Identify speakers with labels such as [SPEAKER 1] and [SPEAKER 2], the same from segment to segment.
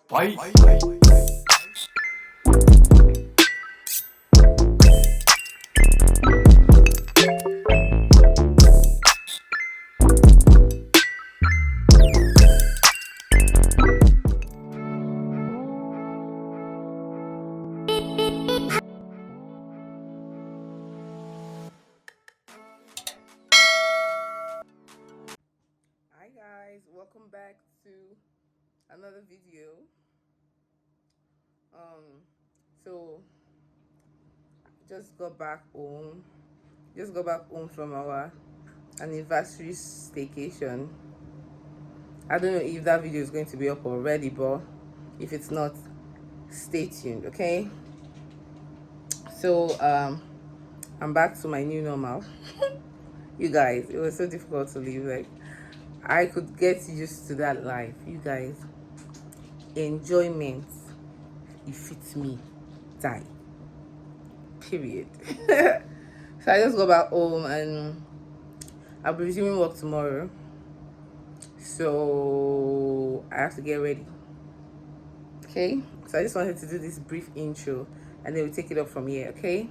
[SPEAKER 1] Bye.
[SPEAKER 2] Hi guys, welcome back to another video. Um, so just got back home. Just got back home from our anniversary staycation. I don't know if that video is going to be up already, but if it's not, stay tuned, okay? So I'm back to my new normal. You guys, it was so difficult to leave. Like I could get used to that life. You guys, enjoyment. It fits me. Die. Period. So I just go back home and I'll be resuming work tomorrow. So I have to get ready. Okay? So I just wanted to do this brief intro and then we'll take it up from here, okay?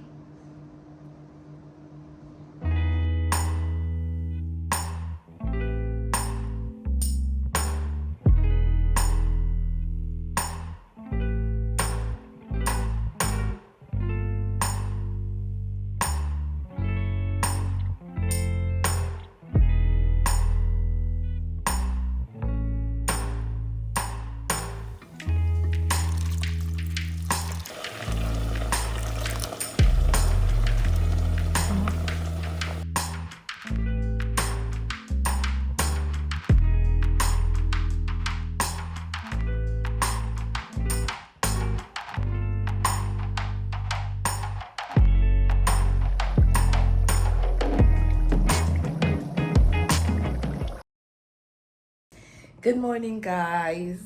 [SPEAKER 2] Good morning, guys.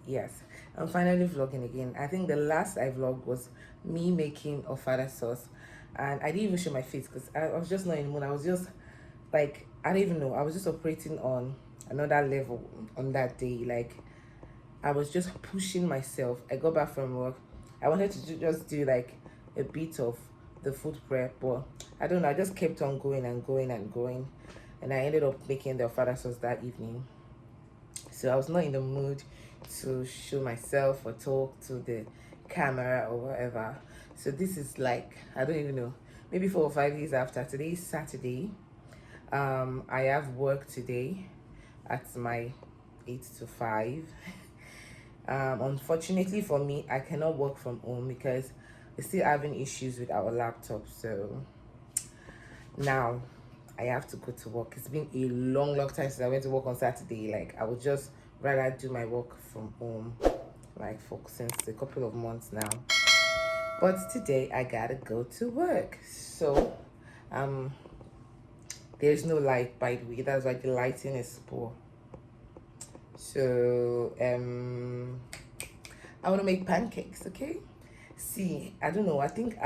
[SPEAKER 2] Yes, I'm finally vlogging again. I think the last I vlogged was me making Ofada sauce, and I didn't even show my face because I was just not in the mood. I was just like, I don't even know. I was just operating on another level on that day. Like, I was just pushing myself. I got back from work. I wanted to just do like a bit of the food prep, but I don't know. I just kept on going and going and going, and I ended up making the Ofada sauce that evening. So I was not in the mood to show myself or talk to the camera or whatever. So this is like, I don't even know, maybe 4 or 5 days after. Today is Saturday. I have work today at my 8 to 5. Unfortunately for me, I cannot work from home because we're still having issues with our laptop. So now I have to go to work. It's been a long time since I went to work on Saturday. Like I would just rather do my work from home, like for since a couple of months now. But today I gotta go to work. So um there's no light, by the way. That's why the lighting is poor. So I want to make pancakes. Okay, see, I don't know, I think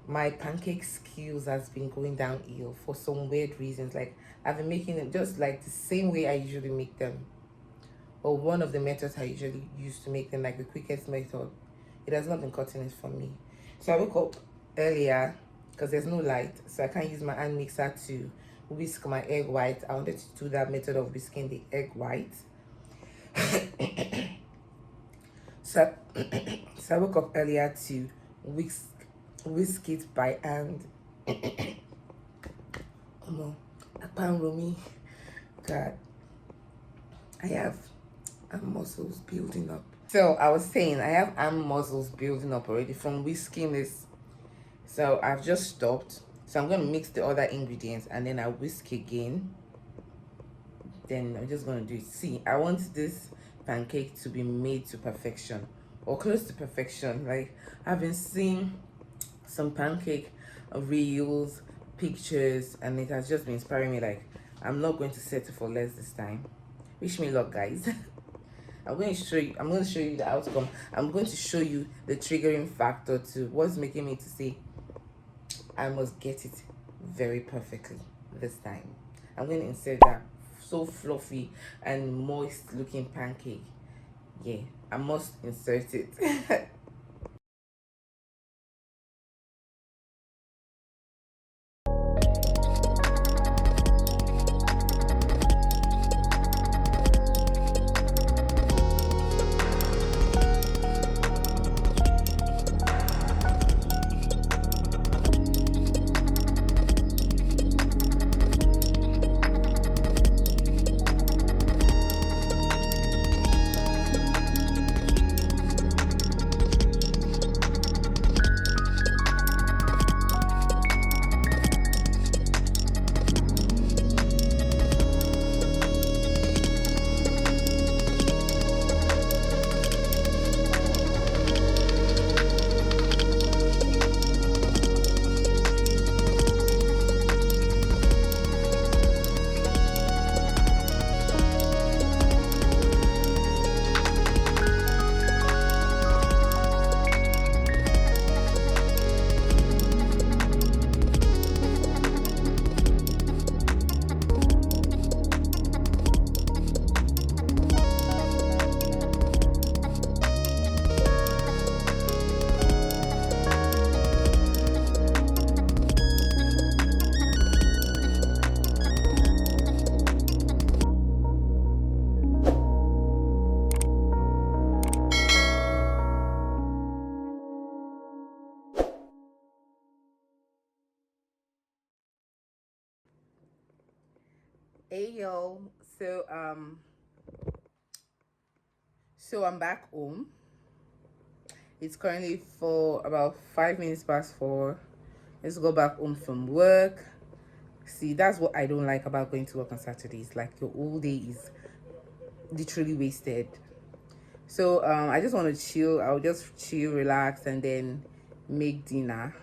[SPEAKER 2] my pancake skills has been going downhill for some weird reasons. Like I've been making them just like the same way I usually make them, or one of the methods I usually use to make them, like the quickest method. It has not been cutting it for me. So I woke up earlier because there's no light, so I can't use my hand mixer to whisk my egg white. I wanted to do that method of whisking the egg white. So, so I woke up earlier to whisk it by hand. Oh no, I can't me. God, I have arm muscles building up. So I was saying I have arm muscles building up already from whisking this. So I've just stopped. So I'm gonna mix the other ingredients and then I whisk again. Then I'm just gonna do it. See, I want this pancake to be made to perfection or close to perfection. Like I've been seeing some pancake reels, pictures, and it has just been inspiring me. Like I'm not going to settle for less this time. Wish me luck, guys. I'm going to show you the outcome. I'm going to show you the triggering factor to what's making me to say I must get it very perfectly this time. I'm going to insert that so fluffy and moist looking pancake. Yeah, I must insert it. Hey yo, so I'm back home. It's currently for about 5 minutes past 4. Let's go back home from work. See, that's what I don't like about going to work on Saturdays. Like your whole day is literally wasted. So I just want to chill. I'll just chill, relax, and then make dinner.